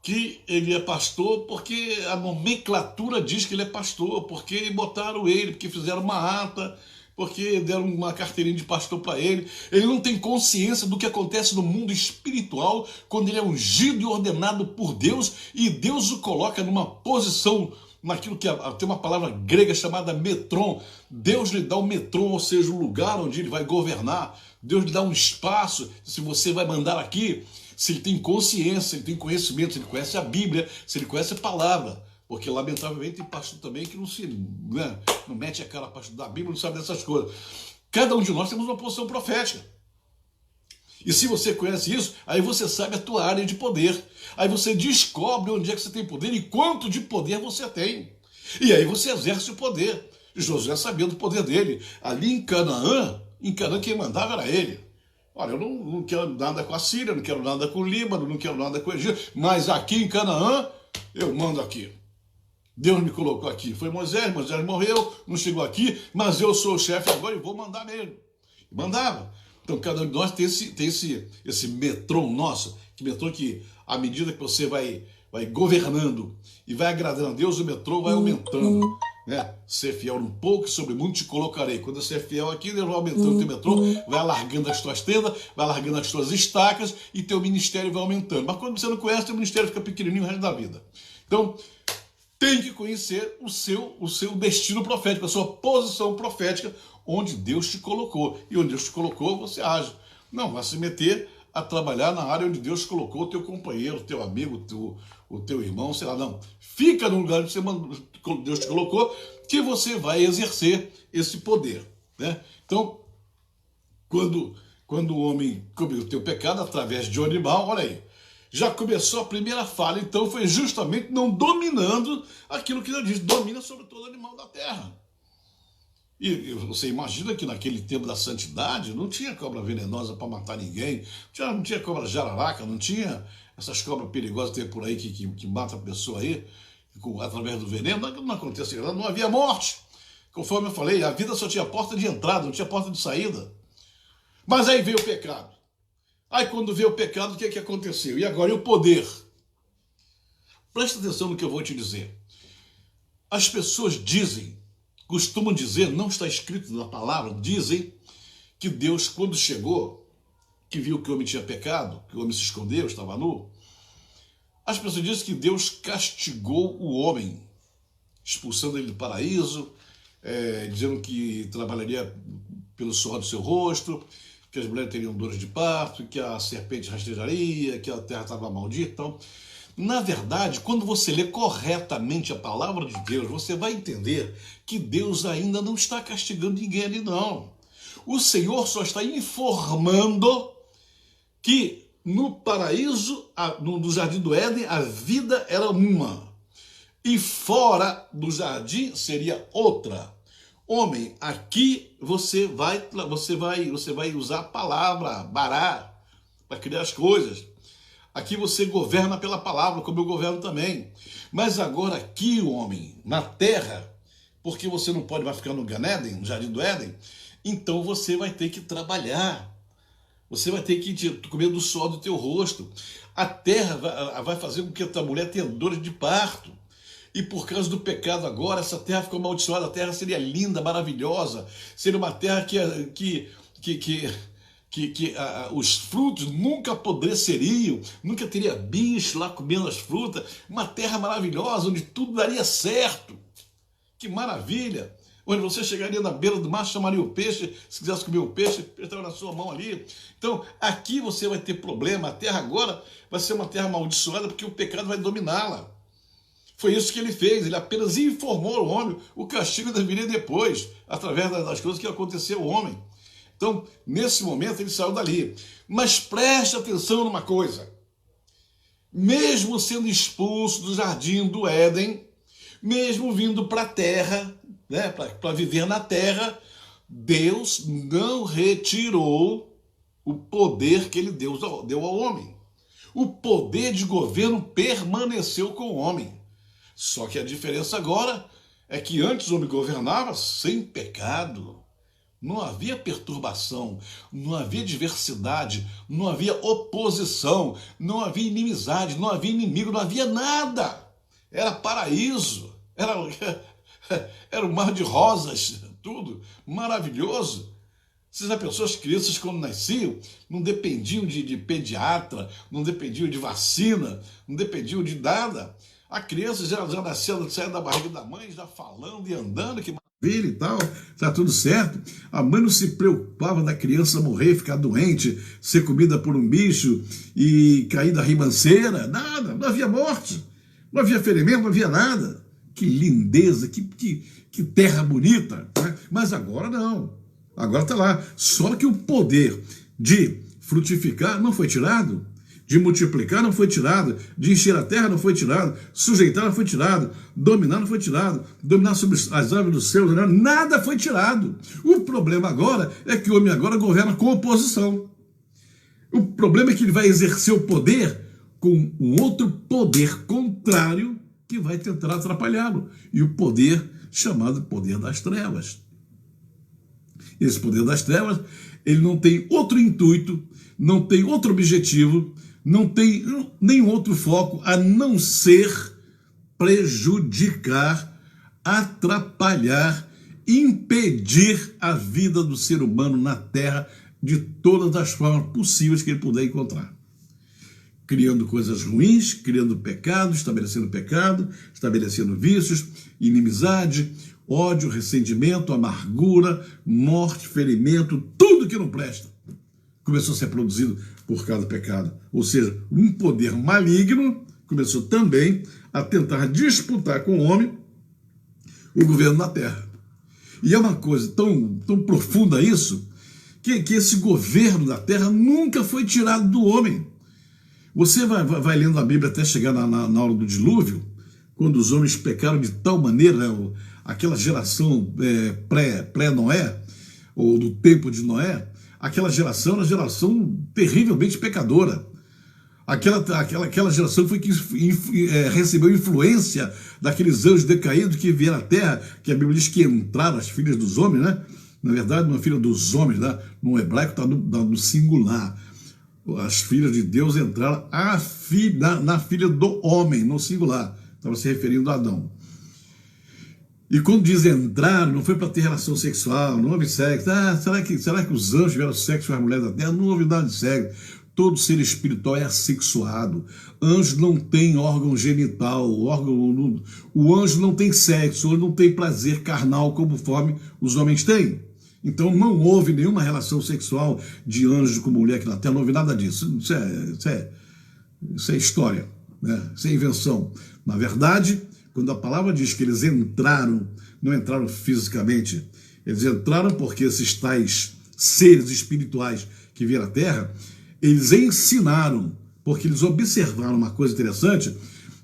que ele é pastor porque a nomenclatura diz que ele é pastor, porque botaram ele, porque fizeram uma ata, porque deram uma carteirinha de pastor para ele. Ele não tem consciência do que acontece no mundo espiritual quando ele é ungido e ordenado por Deus e Deus o coloca numa posição, naquilo que tem uma palavra grega chamada metron. Deus lhe dá o metron, ou seja, o lugar onde ele vai governar. Deus lhe dá um espaço, se você vai mandar aqui, se ele tem consciência, se ele tem conhecimento, se ele conhece a Bíblia, se ele conhece a palavra. Porque, lamentavelmente, tem pastor também que não mete a cara para estudar a Bíblia, não sabe dessas coisas. Cada um de nós temos uma posição profética. E se você conhece isso, aí você sabe a tua área de poder. Aí você descobre onde é que você tem poder e quanto de poder você tem. E aí você exerce o poder. Josué sabia do poder dele. Ali em Canaã quem mandava era ele. Olha, eu não quero nada com a Síria, não quero nada com o Líbano, não quero nada com o Egito, mas aqui em Canaã, eu mando aqui. Deus me colocou aqui. Foi Moisés morreu, não chegou aqui, mas eu sou o chefe agora e vou mandar nele. Mandava. Então, cada um de nós tem esse metrô nosso, que à medida que você vai governando e vai agradando a Deus, o metrô vai aumentando. Né? Ser fiel um pouco, sobre muito te colocarei. Quando você é fiel aqui, Deus vai aumentando o teu metrô, vai alargando as tuas tendas, vai alargando as tuas estacas e teu ministério vai aumentando. Mas quando você não conhece, teu ministério fica pequenininho o resto da vida. Então, tem que conhecer o seu destino profético, a sua posição profética, onde Deus te colocou. E onde Deus te colocou, você age. Não vai se meter a trabalhar na área onde Deus colocou o teu companheiro, o teu amigo, o teu irmão, sei lá, não. Fica no lugar onde Deus te colocou, que você vai exercer esse poder. né? Então, quando o homem cometeu o pecado através de um animal, olha aí, já começou a primeira falha. Então foi justamente não dominando aquilo que ele diz, domina sobre todo animal da terra. E você imagina que naquele tempo da santidade não tinha cobra venenosa para matar ninguém, não tinha cobra jararaca, não tinha essas cobras perigosas que tem por aí que mata a pessoa aí através do veneno. Não acontecia, não havia morte. Conforme eu falei, a vida só tinha porta de entrada, não tinha porta de saída. Mas aí veio o pecado. Aí quando veio o pecado, o que é que aconteceu? E agora, e o poder? Presta atenção no que eu vou te dizer. As pessoas costumam dizer, não está escrito na palavra, dizem que Deus, quando chegou, que viu que o homem tinha pecado, que o homem se escondeu, estava nu, as pessoas dizem que Deus castigou o homem, expulsando ele do paraíso, dizendo que trabalharia pelo suor do seu rosto, que as mulheres teriam dores de parto, que a serpente rastejaria, que a terra estava maldita. Então, na verdade, quando você lê corretamente a palavra de Deus, você vai entender que Deus ainda não está castigando ninguém ali, não. O Senhor só está informando que no paraíso, no jardim do Éden, a vida era uma. E fora do jardim seria outra. Homem, aqui você vai usar a palavra, bará, para criar as coisas. Aqui você governa pela palavra, como eu governo também. Mas agora aqui, homem, na terra, porque você não pode mais ficar no Gan Eden, no Jardim do Éden, então você vai ter que trabalhar. Você vai ter que comer do suor do teu rosto. A terra vai fazer com que a tua mulher tenha dores de parto. E por causa do pecado agora, essa terra ficou amaldiçoada. A terra seria linda, maravilhosa. Seria uma terra que os frutos nunca apodreceriam, nunca teria bicho lá comendo as frutas, uma terra maravilhosa, onde tudo daria certo. Que maravilha! Onde você chegaria na beira do mar, chamaria o peixe, se quisesse comer o peixe, estava na sua mão ali. Então, aqui você vai ter problema, a terra agora vai ser uma terra amaldiçoada, porque o pecado vai dominá-la. Foi isso que ele fez, ele apenas informou o homem, o castigo viria depois, através das coisas que aconteceu ao homem. Então, nesse momento, ele saiu dali. Mas preste atenção numa coisa. Mesmo sendo expulso do jardim do Éden, mesmo vindo para a terra, né, para viver na terra, Deus não retirou o poder que ele deu ao homem. O poder de governo permaneceu com o homem. Só que a diferença agora é que antes o homem governava sem pecado. Não havia perturbação, não havia diversidade, não havia oposição, não havia inimizade, não havia inimigo, não havia nada. Era paraíso, era um mar de rosas, tudo maravilhoso. Você já pensou, as crianças quando nasciam não dependiam de pediatra, não dependiam de vacina, não dependiam de nada. A criança já nasceu, saia da barriga da mãe, já falando e andando, que maravilha e tal, tá tudo certo. A mãe não se preocupava da criança morrer, ficar doente, ser comida por um bicho e cair da ribanceira, nada, não havia morte, não havia ferimento, não havia nada. Que lindeza, que terra bonita, né? Mas agora não, agora está lá. Só que o poder de frutificar não foi tirado, de multiplicar não foi tirado, de encher a terra não foi tirado, sujeitar não foi tirado, dominar não foi tirado, dominar sobre as aves do céu, nada foi tirado. O problema agora é que o homem agora governa com oposição. O problema é que ele vai exercer o poder com um outro poder contrário que vai tentar atrapalhá-lo. E o poder chamado poder das trevas. Esse poder das trevas, ele não tem outro intuito, não tem outro objetivo, não tem nenhum outro foco a não ser prejudicar, atrapalhar, impedir a vida do ser humano na terra de todas as formas possíveis que ele puder encontrar. Criando coisas ruins, criando pecado, estabelecendo vícios, inimizade, ódio, ressentimento, amargura, morte, ferimento, tudo que não presta começou a ser produzido por causa do pecado. Ou seja, um poder maligno começou também a tentar disputar com o homem o governo na terra. E é uma coisa tão profunda isso, que esse governo da terra nunca foi tirado do homem. Você vai lendo a Bíblia até chegar na hora do dilúvio, quando os homens pecaram de tal maneira, né, aquela geração pré-Noé, ou do tempo de Noé, aquela geração era uma geração terrivelmente pecadora. Aquela geração foi que recebeu influência daqueles anjos decaídos que vieram à terra, que a Bíblia diz que entraram as filhas dos homens, né? Na verdade, não é filha dos homens, né? No hebraico está no singular. As filhas de Deus entraram na filha do homem, no singular. Estava se referindo a Adão. E quando diz entrar, não foi para ter relação sexual, não houve sexo. Será que os anjos tiveram sexo com as mulheres da terra? Não houve nada de sexo. Todo ser espiritual é assexuado. Anjo não tem órgão genital. O anjo não tem sexo, ele não tem prazer carnal conforme os homens têm. Então não houve nenhuma relação sexual de anjo com mulher aqui na terra, não houve nada disso. Isso é história, né? Isso é invenção. Na verdade, quando a palavra diz que eles entraram, não entraram fisicamente, eles entraram porque esses tais seres espirituais que vieram à terra, eles ensinaram, porque eles observaram uma coisa interessante,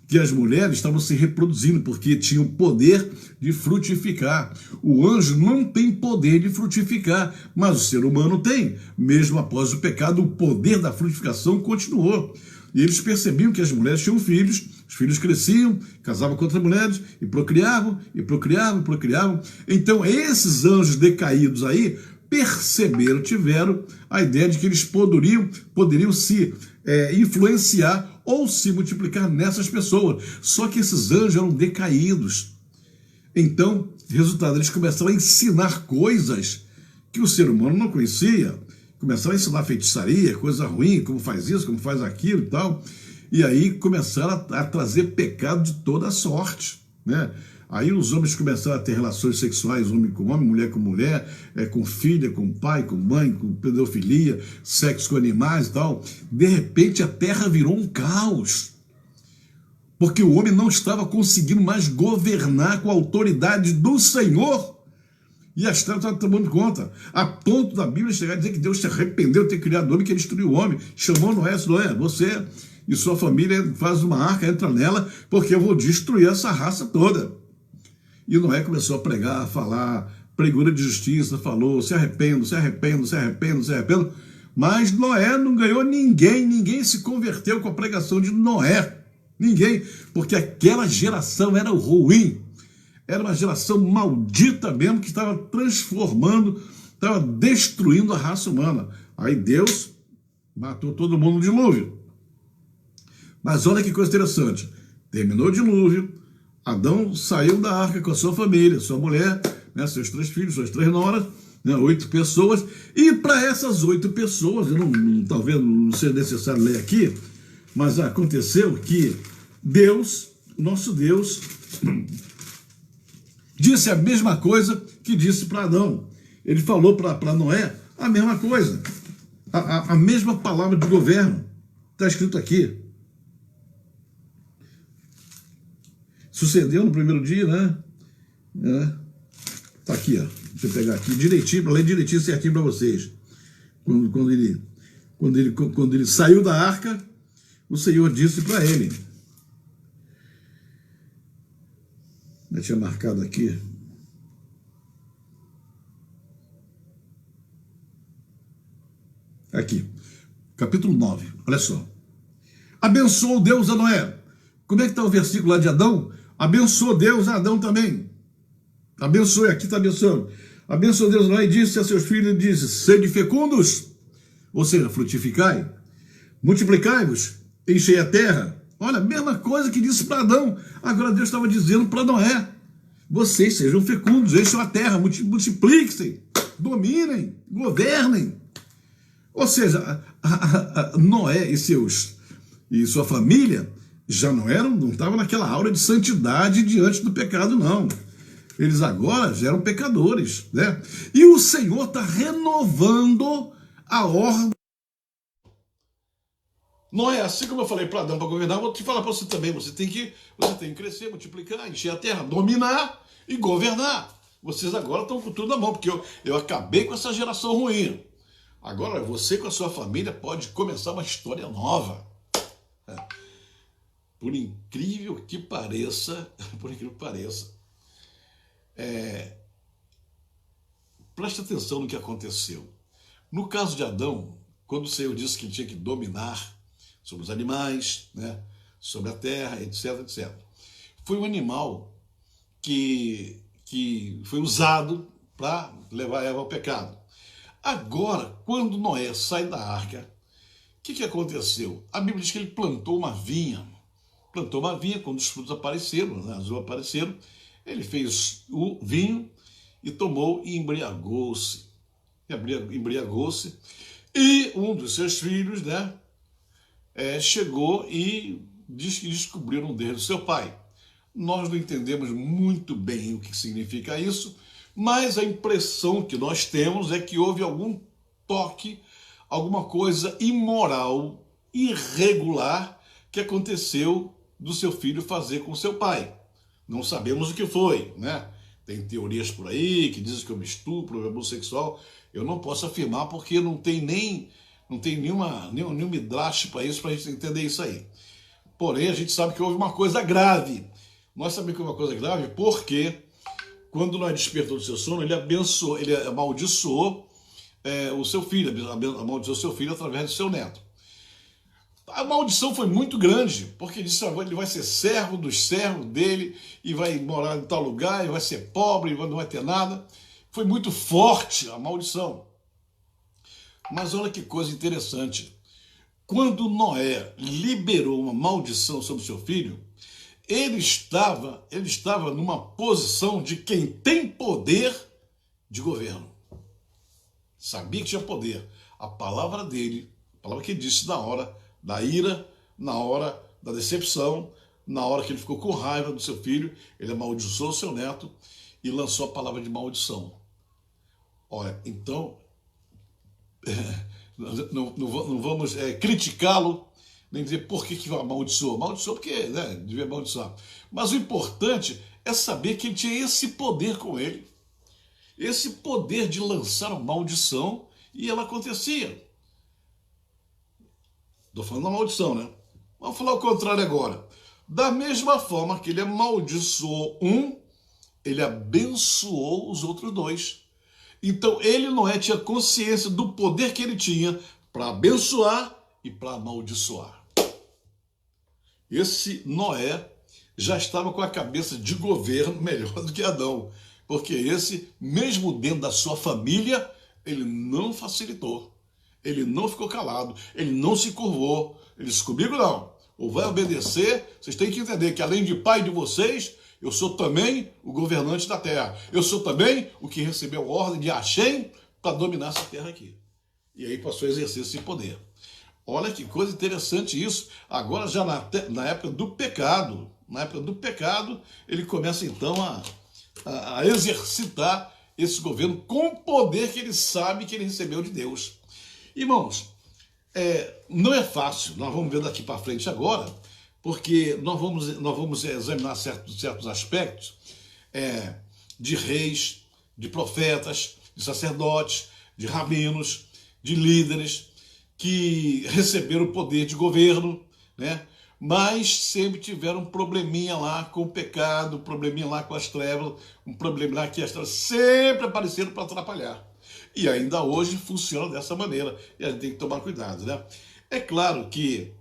que as mulheres estavam se reproduzindo, porque tinham poder de frutificar. O anjo não tem poder de frutificar, mas o ser humano tem. Mesmo após o pecado, o poder da frutificação continuou. E eles percebiam que as mulheres tinham filhos, os filhos cresciam, casavam com outras mulheres, e procriavam, e procriavam, e procriavam. Então, esses anjos decaídos aí perceberam, tiveram a ideia de que eles poderiam se influenciar ou se multiplicar nessas pessoas. Só que esses anjos eram decaídos. Então, resultado, eles começaram a ensinar coisas que o ser humano não conhecia. Começaram a ensinar feitiçaria, coisa ruim, como faz isso, como faz aquilo e tal. E aí começaram a trazer pecado de toda sorte, né? Aí os homens começaram a ter relações sexuais, homem com homem, mulher com mulher, com filha, com pai, com mãe, com pedofilia, sexo com animais e tal. De repente a terra virou um caos, porque o homem não estava conseguindo mais governar com a autoridade do Senhor, e as trevas estavam tomando conta, a ponto da Bíblia chegar a dizer que Deus se arrependeu de ter criado o homem, que ele destruiu o homem, chamou Noé, você e sua família faz uma arca, entra nela, porque eu vou destruir essa raça toda. E Noé começou a pregar, a falar, pregura de justiça, falou, se arrependo, se arrependo, se arrependo, se arrependo. Mas Noé não ganhou ninguém se converteu com a pregação de Noé. Ninguém, porque aquela geração era ruim. Era uma geração maldita mesmo, que estava transformando, estava destruindo a raça humana. Aí Deus matou todo mundo no dilúvio. Mas olha que coisa interessante. Terminou o dilúvio, Adão saiu da arca com a sua família, sua mulher, né, seus 3 filhos, suas 3 noras, né, 8 pessoas. E para essas 8 pessoas, talvez não seja necessário ler aqui, mas aconteceu que Deus, nosso Deus, disse a mesma coisa que disse para Adão. Ele falou para Noé a mesma coisa, a mesma palavra de governo. Está escrito aqui. Sucedeu no primeiro dia, né? Tá aqui, ó. Deixa eu pegar aqui direitinho, para ler direitinho, certinho para vocês. Quando ele saiu da arca, o Senhor disse para ele. Eu tinha marcado aqui. Aqui, capítulo 9, olha só. Abençoou Deus a Noé. Como é que está o versículo lá de Adão? Abençoou Deus a Adão também. Abençoe, aqui está abençoando. Abençoou Deus a Noé e disse a seus filhos, disse, sede fecundos, ou seja, frutificai, multiplicai-vos, enchei a terra. Olha, a mesma coisa que disse para Adão. Agora Deus estava dizendo para Noé, vocês sejam fecundos, encham a terra, multipliquem-se, dominem, governem. Ou seja, Noé e sua família já não estavam naquela aura de santidade diante do pecado, não. Eles agora já eram pecadores, né? E o Senhor está renovando a ordem. Noé, assim como eu falei para Adão para governar, eu vou te falar para você também. Você tem que crescer, multiplicar, encher a terra, dominar e governar. Vocês agora estão com tudo na mão, porque eu acabei com essa geração ruim. Agora você com a sua família pode começar uma história nova. Por incrível que pareça, preste atenção no que aconteceu. No caso de Adão, quando o Senhor disse que ele tinha que dominar sobre os animais, né, sobre a terra, etc, etc. Foi um animal que foi usado para levar Eva ao pecado. Agora, quando Noé sai da arca, o que aconteceu? A Bíblia diz que ele plantou uma vinha. Plantou uma vinha, quando os frutos apareceram, né, as uvas apareceram, ele fez o vinho e tomou e embriagou-se. E um dos seus filhos, né, chegou e diz que descobriram o dedo do seu pai. Nós não entendemos muito bem o que significa isso, mas a impressão que nós temos é que houve algum toque, alguma coisa imoral, irregular, que aconteceu do seu filho fazer com seu pai. Não sabemos o que foi, né? Tem teorias por aí que dizem que houve estupro, abuso sexual. Eu não posso afirmar porque não tem nenhuma midrash para isso, para a gente entender isso aí. Porém, a gente sabe que houve uma coisa grave. Nós sabemos que houve uma coisa grave porque quando Noé despertou do seu sono, ele amaldiçoou o seu filho, amaldiçoou seu filho através do seu neto. A maldição foi muito grande, porque disse que ele vai ser servo dos servos dele, e vai morar em tal lugar, e vai ser pobre, e não vai ter nada. Foi muito forte a maldição. Mas olha que coisa interessante. Quando Noé liberou uma maldição sobre seu filho, ele estava numa posição de quem tem poder de governo. Sabia que tinha poder. A palavra dele, a palavra que ele disse na hora da ira, na hora da decepção, na hora que ele ficou com raiva do seu filho, ele amaldiçoou o seu neto e lançou a palavra de maldição. Olha, então, não vamos criticá-lo, nem dizer por que amaldiçoou. Amaldiçoou porque, né, devia amaldiçoar. Mas o importante é saber que ele tinha esse poder com ele, esse poder de lançar a maldição, e ela acontecia. Estou falando da maldição, né? Vamos falar o contrário agora. Da mesma forma que ele amaldiçoou um, ele abençoou os outros dois. Então ele, Noé, tinha consciência do poder que ele tinha para abençoar e para amaldiçoar. Esse Noé já estava com a cabeça de governo melhor do que Adão, porque esse, mesmo dentro da sua família, ele não facilitou. Ele não ficou calado, ele não se curvou. Ele disse, comigo não, ou vai obedecer. Vocês têm que entender que além de pai de vocês, eu sou também o governante da terra. Eu sou também o que recebeu ordem de Hashem para dominar essa terra aqui. E aí passou a exercer esse poder. Olha que coisa interessante isso. Agora já na época do pecado, ele começa então a exercitar esse governo com o poder que ele sabe que ele recebeu de Deus. Irmãos, não é fácil, nós vamos ver daqui para frente agora, porque nós vamos examinar certos aspectos de reis, de profetas, de sacerdotes, de rabinos, de líderes que receberam o poder de governo, né? Mas sempre tiveram um probleminha lá com o pecado, um probleminha lá com as trevas, um probleminha lá que as trevas sempre apareceram para atrapalhar. E ainda hoje funciona dessa maneira, e a gente tem que tomar cuidado, né? É claro que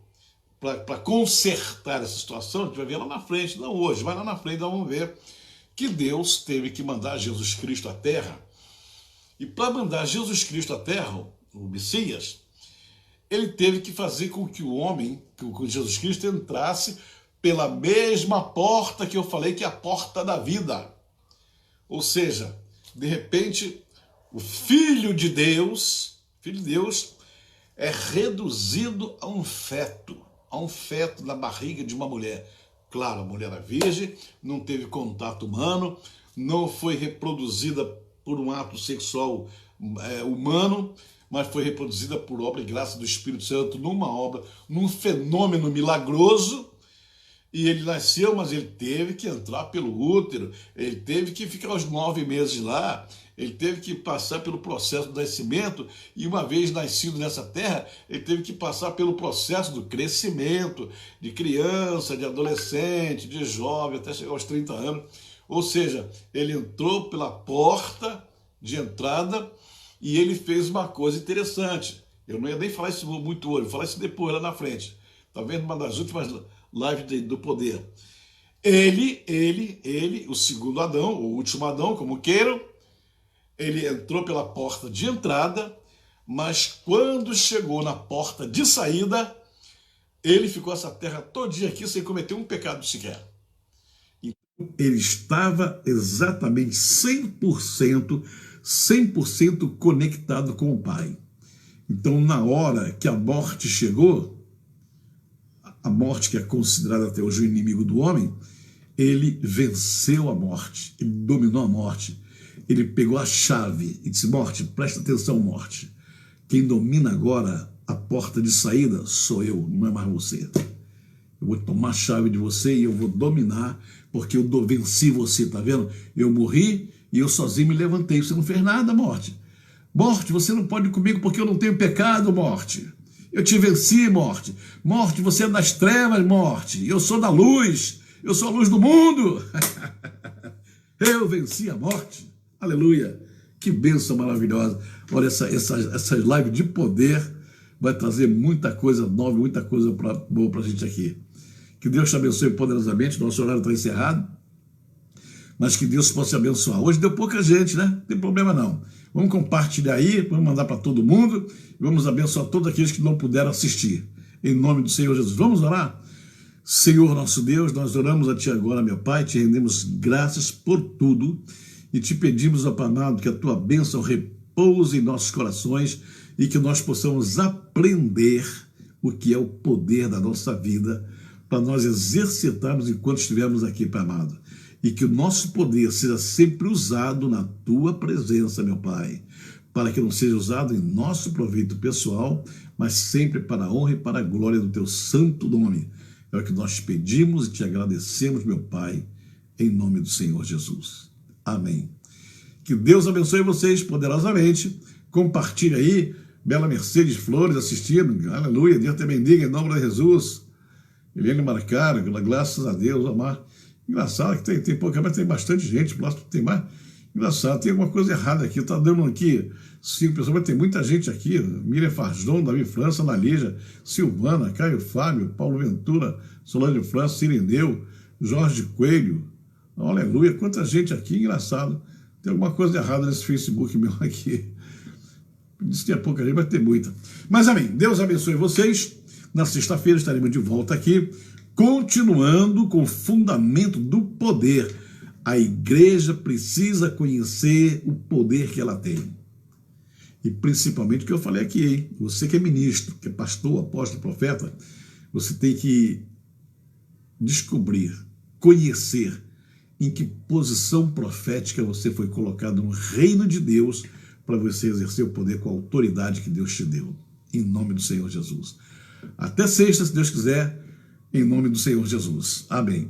para consertar essa situação, a gente vai ver lá na frente, não hoje, mas lá na frente nós vamos ver que Deus teve que mandar Jesus Cristo à Terra. E para mandar Jesus Cristo à Terra, o Messias, ele teve que fazer com que o homem, que Jesus Cristo entrasse pela mesma porta que eu falei, que é a porta da vida. Ou seja, de repente, o Filho de Deus é reduzido a um feto na barriga de uma mulher. Claro, a mulher era virgem, não teve contato humano, não foi reproduzida por um ato sexual humano, mas foi reproduzida por obra e graça do Espírito Santo num fenômeno milagroso, E ele nasceu, mas ele teve que entrar pelo útero, ele teve que ficar os 9 meses lá, ele teve que passar pelo processo do nascimento, e uma vez nascido nessa terra, ele teve que passar pelo processo do crescimento, de criança, de adolescente, de jovem, até chegar aos 30 anos. Ou seja, ele entrou pela porta de entrada e ele fez uma coisa interessante. Eu não ia nem falar isso muito hoje, vou falar isso depois, lá na frente. Está vendo uma das últimas lives do poder. Ele, o segundo Adão, o último Adão, como queiram, ele entrou pela porta de entrada, mas quando chegou na porta de saída, ele ficou essa terra todinha aqui sem cometer um pecado sequer. Ele estava exatamente 100% conectado com o Pai. Então, na hora que a morte chegou, a morte que é considerada até hoje o inimigo do homem, ele venceu a morte, ele dominou a morte, ele pegou a chave e disse: morte, presta atenção, morte, quem domina agora a porta de saída sou eu, não é mais você. Eu vou tomar a chave de você e eu vou dominar, porque eu venci você, tá vendo? Eu morri e eu sozinho me levantei, você não fez nada, morte. Morte, você não pode ir comigo porque eu não tenho pecado, morte. Eu te venci, morte. Morte, você é das trevas, morte. Eu sou da luz. Eu sou a luz do mundo. Eu venci a morte. Aleluia. Que bênção maravilhosa. Olha, essas lives de poder vai trazer muita coisa nova, muita coisa boa para a gente aqui. Que Deus te abençoe poderosamente. Nosso horário está encerrado. Mas que Deus possa abençoar. Hoje deu pouca gente, né? Não tem problema não. Vamos compartilhar aí, vamos mandar para todo mundo e vamos abençoar todos aqueles que não puderam assistir. Em nome do Senhor Jesus. Vamos orar? Senhor nosso Deus, nós oramos a Ti agora, meu Pai, te rendemos graças por tudo e te pedimos, ó Pai amado, que a Tua bênção repouse em nossos corações e que nós possamos aprender o que é o poder da nossa vida para nós exercitarmos enquanto estivermos aqui, Pai amado. E que o nosso poder seja sempre usado na Tua presença, meu Pai, para que não seja usado em nosso proveito pessoal, mas sempre para a honra e para a glória do Teu santo nome. É o que nós pedimos e te agradecemos, meu Pai, em nome do Senhor Jesus. Amém. Que Deus abençoe vocês poderosamente. Compartilhe aí. Bela Mercedes Flores assistindo. Aleluia. Deus te bendiga em nome de Jesus. Eliane Marcaro, graças a Deus, amar. Engraçado que tem pouca, mas tem bastante gente, tem mais. Engraçado, tem alguma coisa errada aqui. Tá dando aqui 5 pessoas, mas tem muita gente aqui. Miriam Farjon, Davi França, Ana Lígia, Silvana, Caio Fábio, Paulo Ventura, Solange França, Cirineu, Jorge Coelho. Aleluia, quanta gente aqui, engraçado. Tem alguma coisa errada nesse Facebook meu aqui. Disse que tinha pouca gente, mas tem muita. Mas amém, Deus abençoe vocês. Na sexta-feira estaremos de volta aqui, continuando com o fundamento do poder. A igreja precisa conhecer o poder que ela tem. E principalmente o que eu falei aqui, hein? Você que é ministro, que é pastor, apóstolo, profeta, você tem que descobrir, conhecer em que posição profética você foi colocado no reino de Deus para você exercer o poder com a autoridade que Deus te deu. Em nome do Senhor Jesus. Até sexta, se Deus quiser, em nome do Senhor Jesus. Amém.